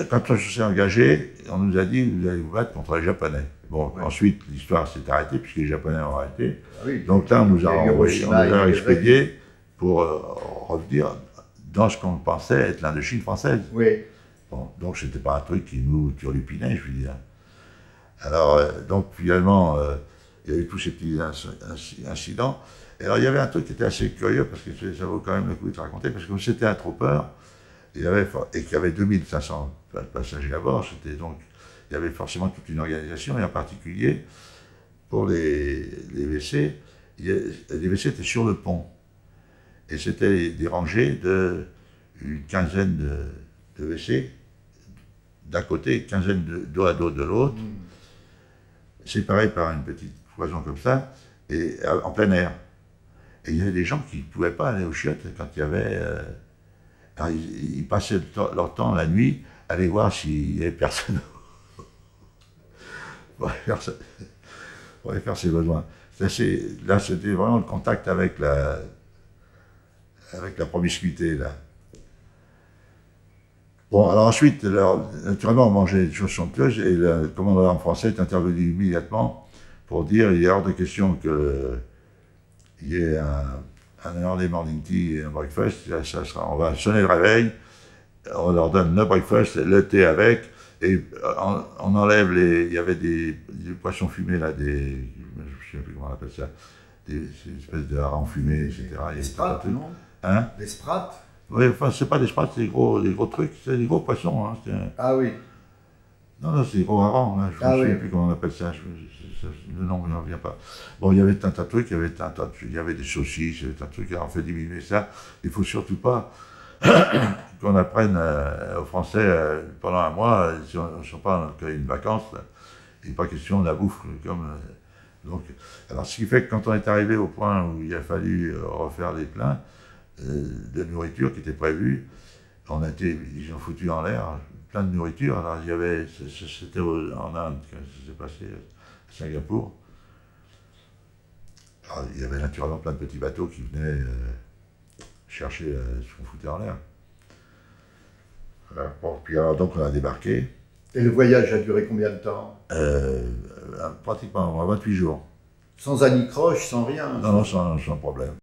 quand on s'est engagé, on nous a dit vous allez vous battre contre les Japonais. Bon, ensuite, l'histoire s'est arrêtée, puisque les Japonais ont arrêté. Donc là, on nous a expédiés pour revenir dans ce qu'on pensait être l'Indochine française. Oui. Bon, donc, c'était pas un truc qui nous turlupinait, je veux dire. Alors, donc, finalement, il y a eu tous ces petits incidents. Et alors, il y avait un truc qui était assez curieux, parce que ça vaut quand même le coup de te raconter, parce que comme c'était un trooper, et qu'il y avait 2500 passagers à bord, il y avait forcément toute une organisation, et en particulier, pour les WC, les WC étaient sur le pont. Et c'était des rangées d'une quinzaine de WC, d'un côté, une quinzaine dos à dos de l'autre, séparés par une petite cloison comme ça, et en plein air. Et il y avait des gens qui ne pouvaient pas aller aux chiottes quand il y avait... alors ils passaient leur temps la nuit à aller voir s'il n'y avait personne pour aller faire ses besoins. Là, c'était vraiment le contact avec la promiscuité, là. Bon, alors ensuite, naturellement, on mangeait des choses somptueuses, et le commandant d'armes français est intervenu immédiatement pour dire il est hors de question qu'il y ait un early morning tea et un breakfast. On va sonner le réveil, on leur donne le breakfast, le thé avec, et on enlève il y avait des poissons fumés, là, je ne sais plus comment on appelle ça, des espèces de harengs fumés, etc. Des sprats, non? Hein? Des sprats? Oui, enfin, c'est pas des sprats, c'est des gros trucs, c'est des gros poissons. Hein, ah oui. Non, c'est des gros harengs, hein, je ne sais plus comment on appelle ça, le nom ne me revient pas. Bon, il y avait un tas de trucs, il y avait des saucisses, il y avait un truc, alors on fait diminuer ça. Il ne faut surtout pas qu'on apprenne aux Français pendant un mois, si on ne sort pas en une vacance, il n'est pas question de la bouffe. Donc, alors, ce qui fait que quand on est arrivé au point où il a fallu refaire les pleins de nourriture qui était prévue, ils ont foutu en l'air plein de nourriture. Alors, c'était en Inde que ça s'est passé, à Singapour. Alors, il y avait naturellement plein de petits bateaux qui venaient chercher ce qu'on foutait en l'air. Voilà. Bon, puis alors, donc, on a débarqué. Et le voyage a duré combien de temps? Pratiquement 28 jours. Sans anicroche, sans rien? Non, sans problème.